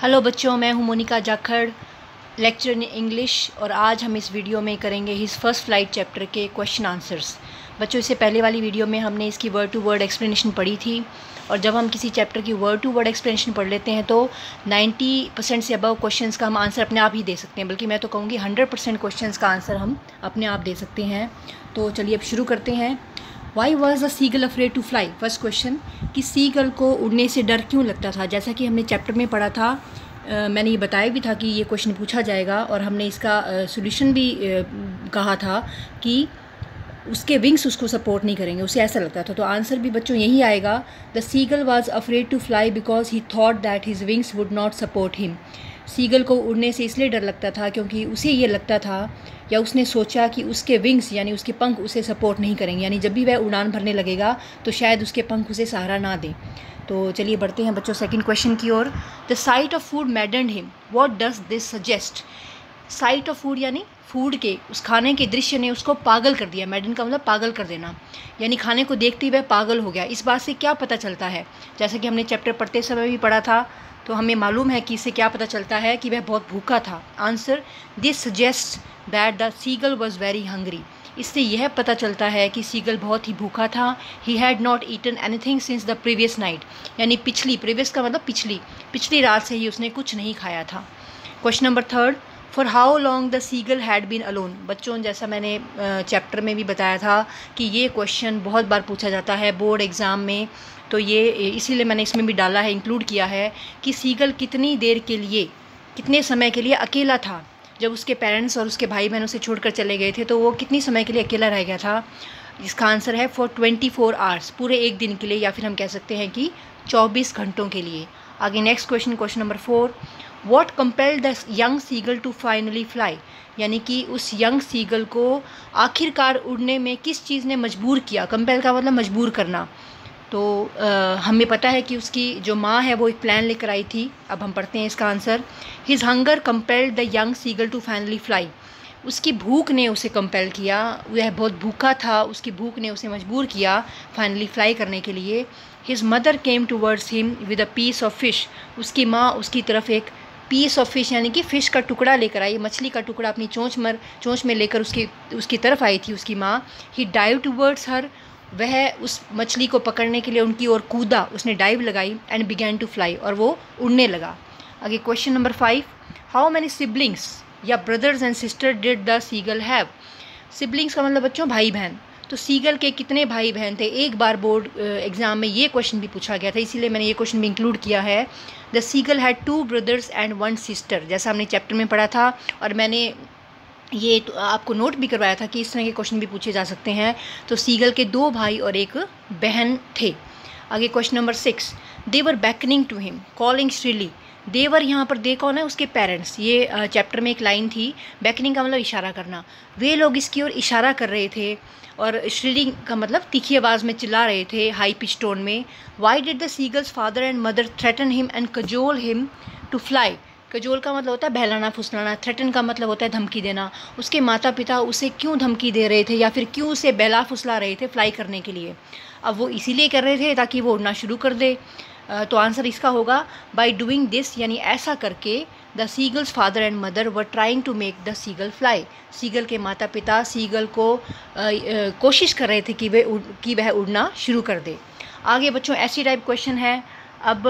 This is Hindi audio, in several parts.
हेलो बच्चों, मैं हूं Monika Jakhar, lecture in English. और आज हम इस वीडियो में करेंगे हिज फर्स्ट फ्लाइट चैप्टर के क्वेश्चन आंसर्स। बच्चों, इससे पहले वाली वीडियो में हमने इसकी वर्ड टू वर्ड एक्सप्लेनेशन पढ़ी थी। और जब हम किसी चैप्टर की वर्ड टू वर्ड एक्सप्लेनेशन पढ़ लेते हैं तो 90% से अबव क्वेश्चंस का हम आंसर अपने आप ही दे सकते हैं, बल्कि मैं तो कहूँगी 100% क्वेश्चंस का आंसर हम अपने आप दे सकते हैं। तो चलिए अब शुरू करते हैं। Why was the seagull afraid to fly? First question कि सीगल को उड़ने से डर क्यों लगता था। जैसा कि हमने चैप्टर में पढ़ा था, मैंने ये बताया भी था कि ये क्वेश्चन पूछा जाएगा और हमने इसका सॉल्यूशन भी कहा था कि उसके विंग्स उसको सपोर्ट नहीं करेंगे, उसे ऐसा लगता था। तो आंसर भी बच्चों यही आएगा, the seagull was afraid to fly because he thought that his wings would not support him. Seagull को उड़ने से इसलिए डर लगता था क्योंकि उसे ये लगता था या उसने सोचा कि उसके विंग्स यानी उसके पंख उसे सपोर्ट नहीं करेंगे, यानी जब भी वह उड़ान भरने लगेगा तो शायद उसके पंख उसे सहारा ना दें। तो चलिए बढ़ते हैं बच्चों सेकंड क्वेश्चन की ओर। The sight of food maddened him, what does this suggest? Sight of food यानी फूड के, उस खाने के दृश्य ने उसको पागल कर दिया। मैडन का मतलब पागल कर देना, यानी खाने को देखते ही वह पागल हो गया। इस बात से क्या पता चलता है? जैसे कि हमने चैप्टर पढ़ते समय भी पढ़ा था, तो हमें मालूम है कि इससे क्या पता चलता है कि वह बहुत भूखा था। Answer, this suggest that the seagull was very hungry. इससे यह पता चलता है कि सीगल बहुत ही भूखा था। He had not eaten anything since the previous night, यानी प्रीवियस का मतलब पिछली रात से ही उसने कुछ नहीं खाया था। Question number third, for how long the seagull had been alone? बच्चों, जैसा मैंने चैप्टर में भी बताया था कि ये क्वेश्चन बहुत बार पूछा जाता है बोर्ड एग्ज़ाम में, तो ये इसीलिए मैंने इसमें भी डाला है, इंक्लूड किया है कि सीगल कितने समय के लिए अकेला था। जब उसके पेरेंट्स और उसके भाई बहन उसे छोड़कर चले गए थे तो वो कितनी समय के लिए अकेला रह गया था? इसका आंसर है फॉर 24 आवर्स, पूरे एक दिन के लिए, या फिर हम कह सकते हैं कि 24 घंटों के लिए। आगे next question number 4, what compelled the young seagull to finally fly? यानी कि उस यंग सीगल को आखिरकार उड़ने में किस चीज़ ने मजबूर किया? कंपेल का मतलब मजबूर करना। तो हमें पता है कि उसकी जो माँ है वो एक प्लान लेकर आई थी। अब हम पढ़ते हैं इसका answer. His hunger compelled the young seagull to finally fly. उसकी भूख ने उसे कंपेल किया, वह बहुत भूखा था, उसकी भूख ने उसे मजबूर किया फाइनली फ्लाई करने के लिए। His mother came towards him with a piece of fish. उसकी माँ उसकी तरफ एक पीस ऑफ फिश यानी कि फ़िश का टुकड़ा लेकर आई, मछली का टुकड़ा अपनी चोंच में लेकर उसकी तरफ आई थी उसकी माँ। ही डाइव टूवर्ड्स हर, वह उस मछली को पकड़ने के लिए उनकी ओर कूदा, उसने डाइव लगाई एंड बिगैन टू फ्लाई, और वो उड़ने लगा। आगे question number 5, how many siblings या brothers and sister did the seagull have? Siblings का मतलब बच्चों भाई बहन। तो सीगल के कितने भाई बहन थे? एक बार बोर्ड एग्जाम में ये क्वेश्चन भी पूछा गया था, इसीलिए मैंने ये क्वेश्चन भी इंक्लूड किया है। The seagull had 2 brothers and 1 sister, जैसा हमने चैप्टर में पढ़ा था, और मैंने ये तो आपको नोट भी करवाया था कि इस तरह के क्वेश्चन भी पूछे जा सकते हैं। तो सीगल के 2 भाई और 1 बहन थे। आगे question number 6, they were beckoning to him calling shrilly. They were यहाँ पर दे कौन है? उसके पेरेंट्स। ये चैप्टर में एक लाइन थी, बैकनिंग का मतलब इशारा करना। वे लोग इसकी ओर इशारा कर रहे थे, और श्रीलिंग का मतलब तीखी आवाज़ में चिल्ला रहे थे, हाई पिच टोन में। Why did the seagull's father and mother threaten him and cajole him to fly? Cajole का मतलब होता है बहलाना फुसलाना, थ्रेटन का मतलब होता है धमकी देना। उसके माता पिता उसे क्यों धमकी दे रहे थे या फिर क्यों उसे बहला फुसला रहे थे फ्लाई करने के लिए? अब वो इसीलिए कर रहे थे ताकि वो उड़ना शुरू कर दे। तो आंसर इसका होगा बाय डूइंग दिस, यानी ऐसा करके the seagull's father and mother were trying to make the seagull fly. Seagull के माता पिता सीगल को कोशिश कर रहे थे कि वह उड़ना शुरू कर दे। आगे बच्चों ऐसी टाइप क्वेश्चन है। अब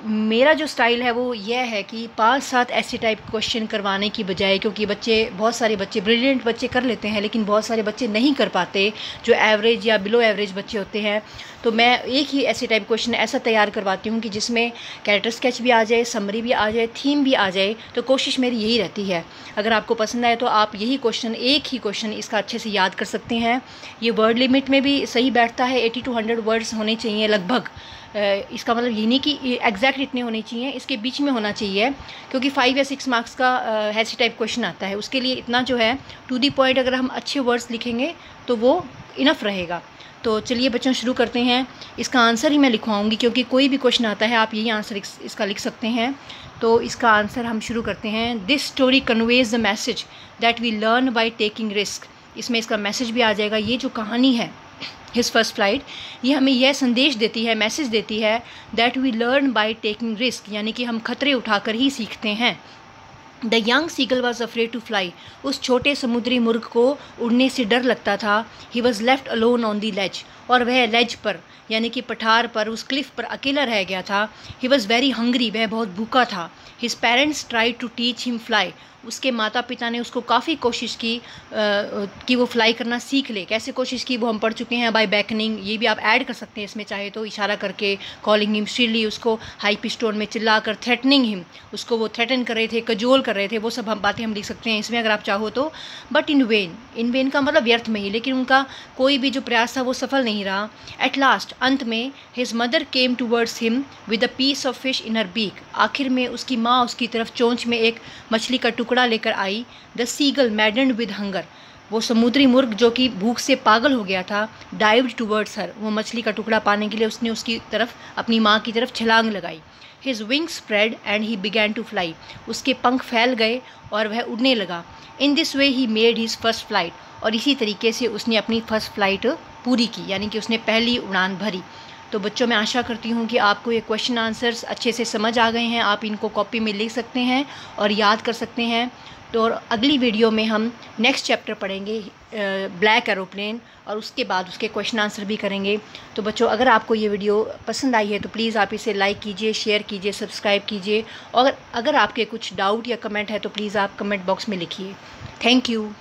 मेरा जो स्टाइल है वो यह है कि 5-7 ऐसे टाइप क्वेश्चन करवाने की बजाय, क्योंकि बहुत सारे बच्चे ब्रिलियंट बच्चे कर लेते हैं लेकिन बहुत सारे बच्चे नहीं कर पाते जो एवरेज या बिलो एवरेज बच्चे होते हैं, तो मैं एक ही ऐसे टाइप क्वेश्चन ऐसा तैयार करवाती हूँ कि जिसमें कैरेक्टर स्केच भी आ जाए, समरी भी आ जाए, थीम भी आ जाए। तो कोशिश मेरी यही रहती है। अगर आपको पसंद आए तो आप एक ही क्वेश्चन इसका अच्छे से याद कर सकते हैं। ये वर्ड लिमिट में भी सही बैठता है, 80 to 100 वर्ड्स होने चाहिए लगभग। इसका मतलब ये नहीं कि एग्जैक्ट इतने होने चाहिए, इसके बीच में होना चाहिए, क्योंकि 5 या 6 मार्क्स का ऐसे टाइप क्वेश्चन आता है। उसके लिए इतना जो है टू दी पॉइंट अगर हम अच्छे वर्ड्स लिखेंगे तो वो इनफ रहेगा। तो चलिए बच्चों शुरू करते हैं। इसका आंसर ही मैं लिखवाऊंगी, क्योंकि कोई भी क्वेश्चन आता है आप यही आंसर इसका लिख सकते हैं। तो इसका आंसर हम शुरू करते हैं। This story conveys the message that we learn by taking risk. इसमें इसका मैसेज भी आ जाएगा। ये जो कहानी है हिज फर्स्ट फ्लाइट, ये हमें यह संदेश देती है, मैसेज देती है that we learn by taking risk, यानी कि हम खतरे उठाकर ही सीखते हैं। The young seagull was afraid to fly, उस छोटे समुद्री मुर्ग को उड़ने से डर लगता था। He was left alone on the ledge, और वह लेज पर यानी कि पठार पर उस क्लिफ पर अकेला रह गया था। ही वॉज वेरी हंग्री, वह बहुत भूखा था। His parents try to teach him fly, उसके माता पिता ने उसको काफ़ी कोशिश की कि वो फ्लाई करना सीख ले। कैसे कोशिश की वो हम पढ़ चुके हैं, बाय बैकनिंग, ये भी आप ऐड कर सकते हैं इसमें चाहे तो, इशारा करके, कॉलिंग हिम श्रीली, उसको हाई पिच टोन में चिल्ला कर, थ्रेटनिंग हिम, उसको वो थ्रेटन कर रहे थे, कजोल कर रहे थे, वो सब हम बातें हम लिख सकते हैं इसमें अगर आप चाहो तो। बट इन वेन का मतलब व्यर्थ में ही, लेकिन उनका कोई भी जो प्रयास था वो सफल नहीं रहा। एट लास्ट, अंत में, his mother came towards him with a piece of fish in her beak, आखिर में उसकी माँ उसकी तरफ चोंच में एक मछली का टुकड़ा लेकर आई। The seagull maddened with hunger, वो समुद्री मुर्ग जो कि भूख से पागल हो गया था, डाइव्ड टूवर्ड्स हर, वो मछली का टुकड़ा पाने के लिए उसने उसकी तरफ, अपनी माँ की तरफ छलांग लगाई। His wings spread and he began to fly, उसके पंख फैल गए और वह उड़ने लगा। In this way he made his first flight, और इसी तरीके से उसने अपनी फर्स्ट फ्लाइट पूरी की, यानी कि उसने पहली उड़ान भरी। तो बच्चों, मैं आशा करती हूँ कि आपको ये क्वेश्चन आंसर्स अच्छे से समझ आ गए हैं, आप इनको कॉपी में लिख सकते हैं और याद कर सकते हैं। तो और अगली वीडियो में हम नेक्स्ट चैप्टर पढ़ेंगे ब्लैक एरोप्लेन, और उसके बाद उसके क्वेश्चन आंसर भी करेंगे। तो बच्चों, अगर आपको ये वीडियो पसंद आई है तो प्लीज़ आप इसे लाइक कीजिए, शेयर कीजिए, सब्सक्राइब कीजिए, और अगर आपके कुछ डाउट या कमेंट है तो प्लीज़ आप कमेंट बॉक्स में लिखिए। Thank you.